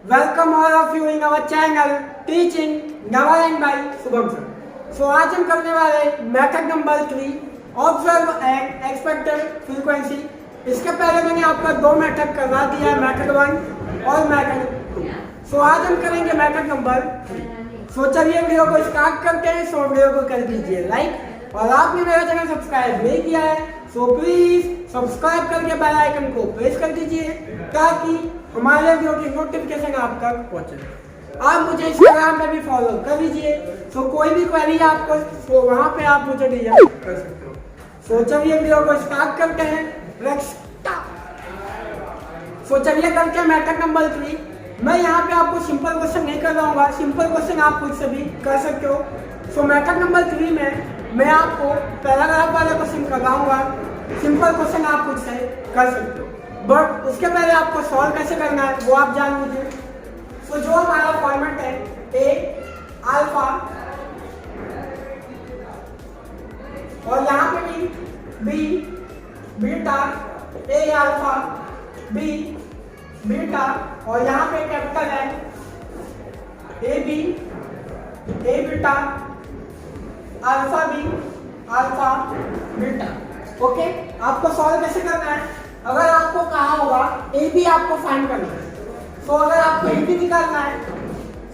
Welcome all of you in our channel Teaching Navaland by Shubham sir. So आज हम करने वाले method number 3 observe and expected frequency. इसके पहले मैंने आपका दो मेथड करवा दिया है, मेथड 1 और मेथड 2। सो आज हम करेंगे मेथड नंबर 3। सो चलिए वीडियो को स्टार्ट करते हैं। सो वीडियो को कर दीजिए लाइक, और आपने मेरा चैनल सब्सक्राइब नहीं किया है सो प्लीज सब्सक्राइब करके बेल आइकन को प्रेस कर दीजिए ताकि हमारे वीडियो की नोटिफिकेशन आप तक पहुंचे। आप मुझे इंस्टाग्राम पे भी फॉलो कर लीजिए। सो कोई भी क्वेरी आपको तो वहां पे आप मुझे डीएम कर सकते हो। सो चलिए वीडियो को स्टार्ट करते हैं। Let's start. सो चलिए करते हैं मेथड नंबर 3। मैं यहाँ पे आपको सिंपल क्वेश्चन नहीं करवाऊंगा, सिंपल क्वेश्चन आप खुद से भी कर सकते हो। सो मेथड नंबर 3 में मैं आपको पैराग्राफ वाला क्वेश्चन करवाऊंगा, सिंपल क्वेश्चन आप खुद से कर सकते हो। बट उसके पहले आपको सॉल्व कैसे करना है वो आप जान लीजिए। सो जो हमारा फॉर्मेट है ए अल्फा, और यहाँ पे भी B beta, A alpha B beta, और यहाँ पे कैपिटल है A B A beta alpha B alpha beta. Okay, आपको सॉल्व कैसे करना है? अगर आपको कहा होगा ए बी आपको फाइंड करना है, तो अगर आपको ए बी निकालना है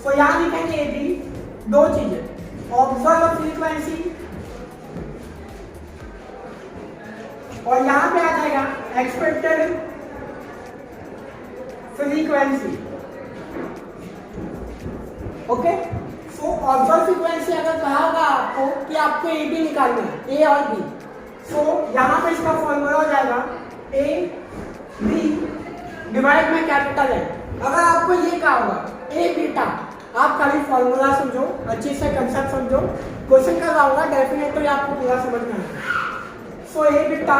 तो यहाँ लिखेंगे ए बी दो चीजें, ऑब्जर्व फ्रीक्वेंसी, और यहाँ पे आ जाएगा expected frequency. Okay, so observe frequency अगर कहा होगा आपको कि आपको ए बी निकालना है, ए और बी, सो यहाँ पे इसका फॉर्मूला हो जाएगा ए बी डिवाइड में कैपिटल है। अगर आपको ये कहा होगा ए बीटा, आप खाली फॉर्मूला समझो, अच्छे से कंसेप्ट समझो, क्वेश्चन करवाऊंगा डेफिनेटली आपको पूरा समझना है। सो ए बीटा,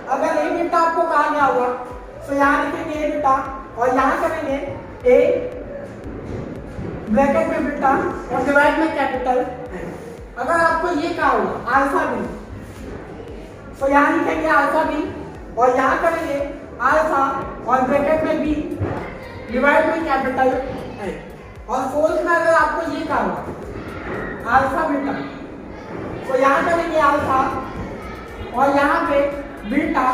अगर ए बीटा आपको कहा गया होगा तो यहाँ लिखेंगे ए बीटा, और यहाँ करेंगे ए ब्रैकेट में बीटा और डिवाइड में कैपिटल। अगर आपको ये कहा होगा अल्फा बी, तो यहाँ लिखेंगे अल्फा बी, और यहाँ करेंगे अल्फा और ब्रैकेट में बी डिवाइड में कैपिटल है। और फोर्थ में अगर आपको ये कहा होगा अल्फा बीटा, तो यहाँ करेंगे अल्फा और यहाँ पे बीटा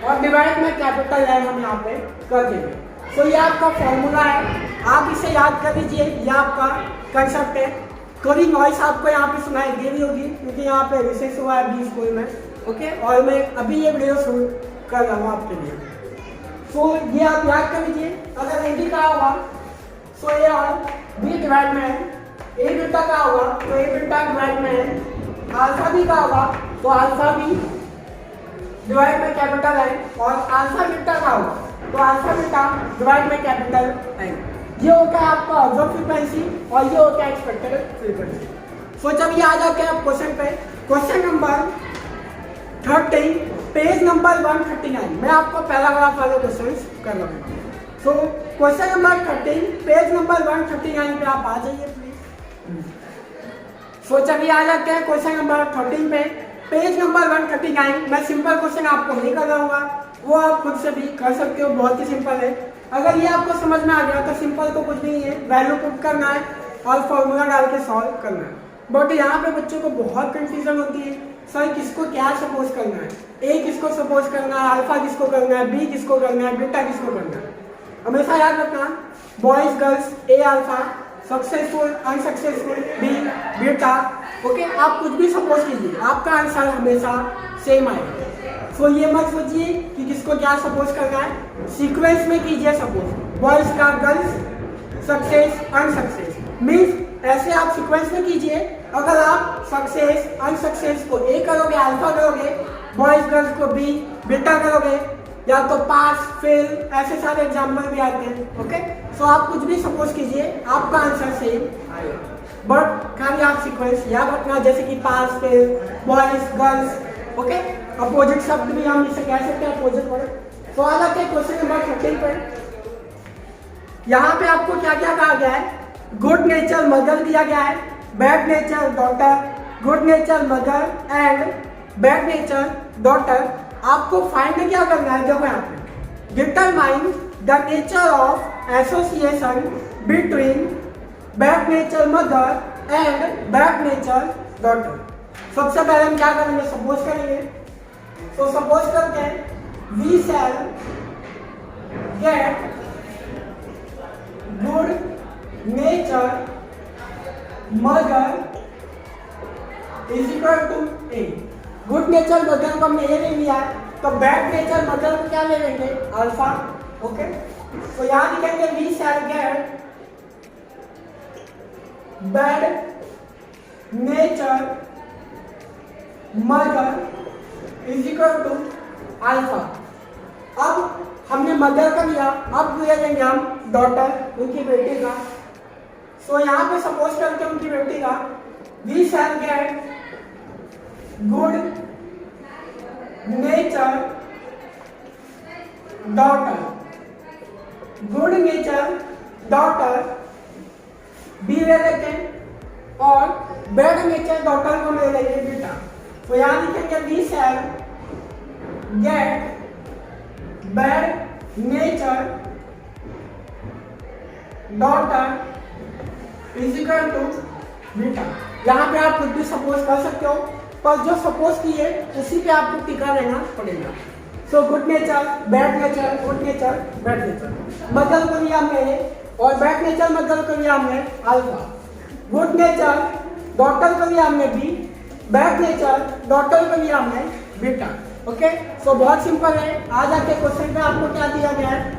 और डिवाइड में कैपिटल है, हम यहाँ पे कर देंगे। तो ये आपका फॉर्मूला है, आप इसे याद कर लीजिए, ये आपका कंसेप्ट है। थोड़ी नॉइस आपको यहाँ पे सुनाई दे रही होगी क्योंकि यहाँ पे रिसेस हुआ है बी स्कूल में। ओके, और मैं अभी ये वीडियो शुरू कर रहा हूँ आपके लिए। सो ये आप याद कर लीजिए। अगर ए बी का होगा तो ए और बी डिवाइड में है, ए बीटा का होगा तो ए बीटा डिवाइड में है, अल्फा बी का होगा तो अल्फा बी डिवाइड में कैपिटल है, और अल्फा बीटा का होगा तो अल्फा बीटा डिवाइड में कैपिटल है। ये होता है आपका ऑब्जर्व फ्रीक्वेंसी और ये होता है एक्सपेक्टेड फ्रीक्वेंसी। सो जब ये आ जाते हैं आप क्वेश्चन पे, क्वेश्चन नंबर 13 पेज नंबर 139 मैं आपको पैराग्राफ वाले क्वेश्चन कर रहा हूँ। So question number 13 page number 139 पे आप आ जाइए प्लीज। सो चलिए आ जाते हैं क्वेश्चन नंबर 13 पे, पेज नंबर 139। मैं सिंपल क्वेश्चन आपको नहीं करवाऊंगा, वो आप खुद से भी कर सकते हो, बहुत ही सिंपल है। अगर ये आपको समझ में आ गया तो सिंपल तो कुछ नहीं है, वैल्यू पुट करना है और फॉर्मूला डाल के सॉल्व करना है। बट यहाँ पे बच्चों को बहुत कंफ्यूजन होती है, सर किसको क्या सपोज करना है, ए किसको सपोज करना है, अल्फा किसको करना है, बी किसको करना है, बीटा किसको करना है। हमेशा याद रखना, boys girls A alpha, successful unsuccessful B beta. Okay, आप कुछ भी सपोज कीजिए, आपका आंसर हमेशा सेम आएगा। सो ये मत सोचिए कि किसको क्या सपोज करना है, सीक्वेंस में कीजिए सपोज, बॉयज का गर्ल्स, सक्सेस अनसक्सेस, मीन्स ऐसे आप सीक्वेंस में कीजिए। अगर आप सक्सेस अनसक्सेस को ए करोगे, अल्फा करोगे, बॉयज गर्ल्स को बी बीटा करोगे, या तो पास फेल, ऐसे सारे एग्जाम्पल भी आते हैं। ओके, सो आप कुछ भी सपोज कीजिए, आपका आंसर सेम आएगा। बट खाली आप सीक्वेंस याद रखना, जैसे कि pass fail boys girls. Okay, opposite शब्द भी हम इसे कह सकते हैं, अपोजिट वर्ड। तो आ जाते हैं क्वेश्चन नंबर 13 पर। यहाँ पे आपको क्या क्या कहा गया है, गुड नेचर मदर दिया गया है, bad nature daughter, good nature mother and bad nature daughter. आपको फाइंड क्या करना है, देखो यहाँ पे determine the nature of association between bad nature mother and bad nature daughter. सबसे पहले हम क्या करेंगे, सपोज करेंगे। तो सपोज करते हैं we shall get good nature mother is equal to A. Good nature mother को हमने ए ले लिया है, तो बैड नेचर मदर को क्या ले लेंगे, अल्फा। ओके, तो यहां लिखेंगे we shall get bad nature mother is equal to alpha. अब हमने मदर का लिया, अब ले लेंगे हम डॉटर, उनकी बेटी का। सो यहाँ पे सपोज करके उनकी बेटी का we shall get good nature daughter, good nature daughter B ले लेते हैं, और बैड नेचर डॉटर को ले लेंगे बेटा। तो यहाँ लिखेंगे we shall get bad nature daughter is equal to beta. यहाँ पे आप कुछ भी सपोज कर सकते हो, पर जो सपोज किए उसी पे आपको टिका रहना पड़ेगा। So good nature bad nature, good nature bad nature, mother को लिया हमने और बैड नेचर मदर को लिया हमने अल्फा। गुड नेचर डॉटर को लिया हमने बी, बैड नेचर डॉटर को लिया हमने बीटा। ओके, सो बहुत सिंपल है। आज आके क्वेश्चन पे आपको क्या दिया गया है,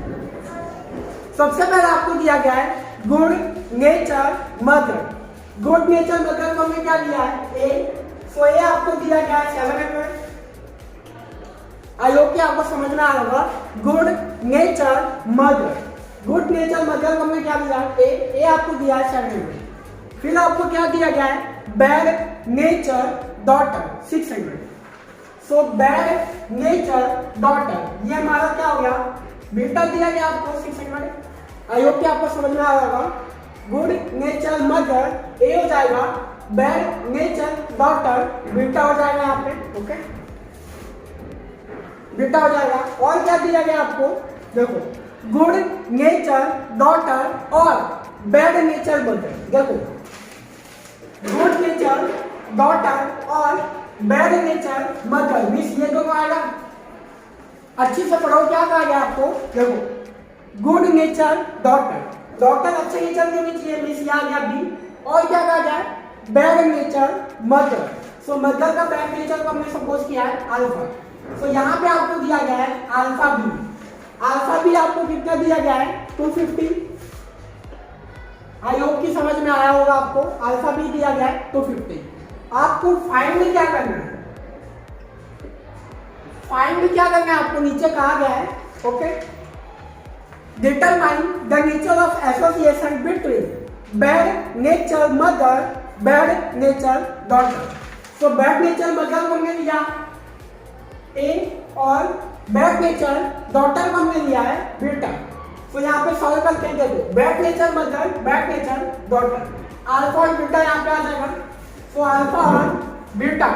सबसे पहले आपको दिया गया है good nature mother. Good nature mother को हमने क्या दिया है, ए। सो ये आपको दिया गया है 700। आई होप कि आपको समझ में आ रहा होगा। Good nature mother, good nature mother को हमने क्या दिया, ए आपको दिया है 700। फिर आपको क्या दिया गया है, bad nature daughter 600। So bad nature daughter ये हमारा क्या हो गया, बेटा दिया गया आपको 600। आई होप कि आपको समझ में आ रहा होगा। गुड नेचर मदर ए हो जाएगा, बैड नेचर डॉटर बेटा हो जाएगा यहाँ पे। ओके, बेटा हो जाएगा। और क्या दिया गया आपको, देखो गुड नेचर डॉटर और बैड नेचर मदर। देखो गुड नेचर डॉटर और बैड नेचर मदर मिस ये दोनों आएगा। अच्छी से पढ़ो, क्या कहा गया आपको, देखो गुड नेचर डॉटर, डॉटर अच्छे नेचर के भी चाहिए, मिस यहाँ आ गया बी। और क्या कहा गया, बैड नेचर मदर। सो मदर का बैड नेचर को हमने सपोज किया है अल्फा। सो यहाँ पे आपको दिया गया है अल्फा बी। अल्फा बी आपको कितना दिया गया है, 250। आई होप की समझ में आया होगा आपको। अल्फा बी दिया गया है 250। आपको फाइंड क्या करना है, फाइंड क्या करना है आपको, नीचे कहा गया है। Okay, determine the nature of association between bad nature mother bad nature daughter. So bad nature mother को हमने लिया ए और बैड नेचर डॉटर को हमने लिया है बेटा। तो यहाँ पे सॉल्व करते हैं, देखो bad nature mother bad nature daughter, alpha और बीटा यहाँ पे आ जाएगा। तो अल्फा और बीटा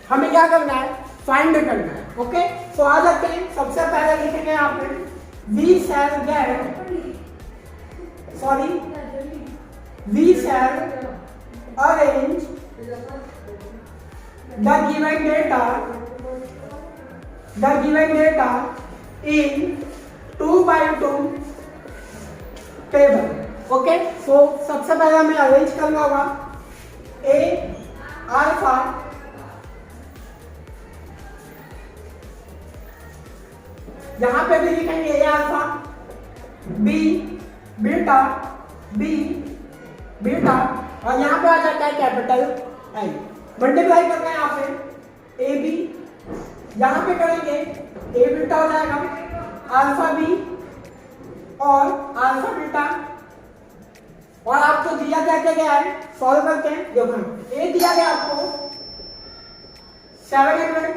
हमें क्या करना है, फाइंड करना है। ओके, तो आ जाते हैं। सबसे पहले लिखेंगे यहाँ पे we shall arrange the given data in 2x2 table. Okay, so सबसे पहले हमें अरेंज करना होगा ए अल्फा यहां पे भी लिखेंगे A alpha, B beta, B beta, और यहां पे आ जाता है कैपिटल आई। मल्टीप्लाई करना है यहाँ पे ए बी, यहां पे करेंगे ए बीटा हो जाएगा, अल्फा बी और अल्फा बीटा। और आपको दिया क्या गया है, सॉल्व करते हैं। देखो ए दिया गया आपको 700,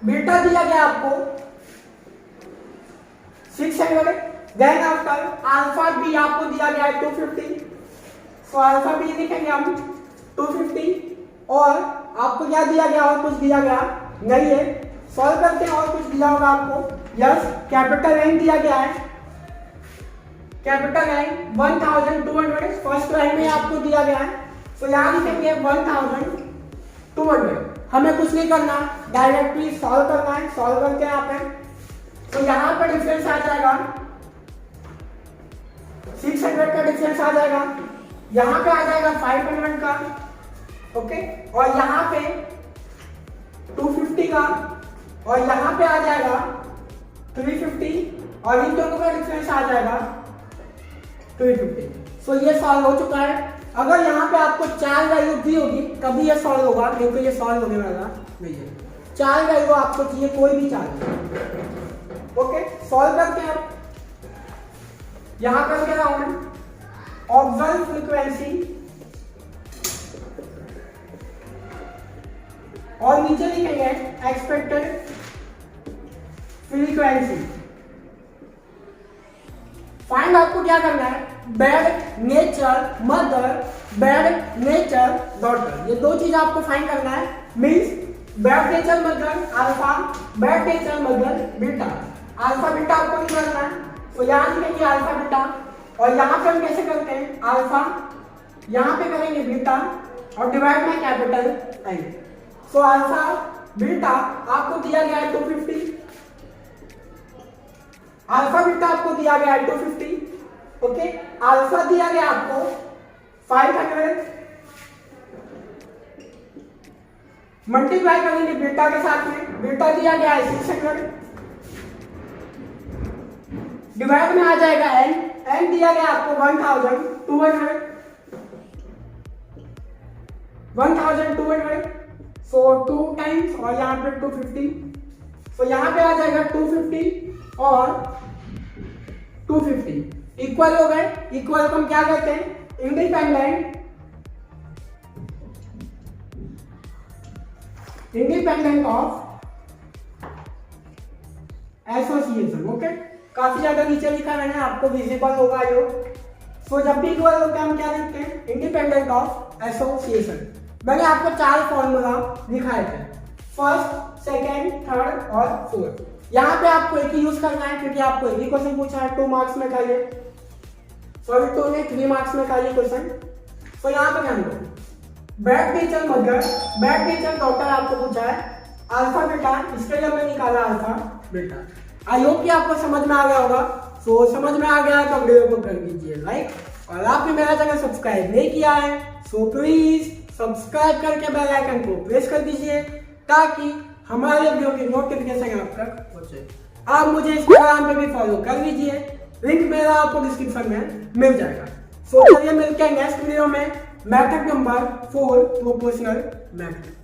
बीटा दिया गया आपको 600, देन आफ्टर अल्फा बी आपको दिया गया है 250। सो अल्फा बी लिखेंगे हम 250, और आपको क्या दिया गया, और कुछ दिया गया नहीं है। सॉल्व करते हैं, और कुछ दिया होगा आपको यस, कैपिटल एन दिया गया है, कैपिटल एन 1200 फर्स्ट लाइन में आपको दिया गया है। तो यहाँ लिखेंगे 1200, हमें कुछ नहीं करना, डायरेक्टली सॉल्व करना है। सॉल्व करके यहाँ पे तो यहाँ पर डिफरेंस आ जाएगा 600 का डिफरेंस आ जाएगा, यहाँ पे आ जाएगा 500 का, ओके, और यहाँ पे 250 का, और यहाँ पे आ जाएगा 350, और इन दोनों का डिफरेंस आ जाएगा 350। सो ये सॉल्व हो चुका है। अगर यहाँ पे आपको 4 वैल्यू दी होगी तभी ये सॉल्व होगा, क्योंकि ये सॉल्व होने वाला नहीं है। 4 वैल्यू आपको चाहिए, कोई भी 4, ओके। सॉल्व करते हैं, यहाँ करके रहा हूं ऑब्जर्व फ्रीक्वेंसी, और नीचे लिखेंगे एक्सपेक्टेड फ्रीक्वेंसी। फाइंड आपको क्या करना है, bed nature mother, bed nature daughter, ये 2 चीज आपको फाइंड करना है। Means bed nature mother alpha, bed nature mother beta. Alpha beta आपको निकालना है, तो यहाँ लिखेंगे अल्फा बीटा, और यहाँ पे हम कैसे करते हैं, अल्फा यहाँ पे करेंगे बीटा और डिवाइड में capital N. So alpha beta आपको दिया गया है 250, अल्फा बीटा आपको दिया गया है 250, ओके। अल्फा दिया गया आपको 500, मल्टीप्लाई करेंगे बीटा के साथ में, बीटा दिया गया है 600, डिवाइड में आ जाएगा एन, एन दिया गया आपको 1200, सो 2 टाइम्स, और यहाँ पे 250, सो यहाँ पे आ जाएगा 250 और 250 इक्वल हो गए। इक्वल को हम क्या कहते हैं, इंडिपेंडेंट ऑफ एसोसिएशन, ओके। काफी ज्यादा नीचे लिखा मैंने, आपको विजिबल होगा जो। सो जब भी इक्वल होता है हम क्या लिखते हैं, इंडिपेंडेंट ऑफ एसोसिएशन। मैंने आपको 4 फॉर्मूला दिखाए थे, फर्स्ट, सेकेंड, थर्ड और फोर्थ। यहाँ पे आपको एक ही यूज करना है, क्योंकि आपको एक ही क्वेश्चन पूछा है, 2 मार्क्स में था ये, सॉरी 2 नहीं 3 मार्क्स में था ये क्वेश्चन। तो यहाँ पे ध्यान दो, bed nature mother, bed nature daughter आपको पूछा है, अल्फा बीटा, इसके लिए हमने निकाला अल्फा बीटा। आई होप कि आपको समझ में आ गया होगा। सो समझ में आ गया है तो वीडियो को कर दीजिए लाइक, और आपने मेरा चैनल सब्सक्राइब नहीं किया है सो प्लीज सब्सक्राइब करके बेल आइकन को प्रेस कर दीजिए, ताकि हमारे वीडियो की नोटिफिकेशन आप तक पहुंचे। आप मुझे इंस्टाग्राम पे भी फॉलो कर लीजिए, लिंक मेरा आपको डिस्क्रिप्शन में मिल जाएगा। सो चलिए मिलते हैं नेक्स्ट वीडियो में, मैथड नंबर 4 प्रोपोर्शनल मैथड।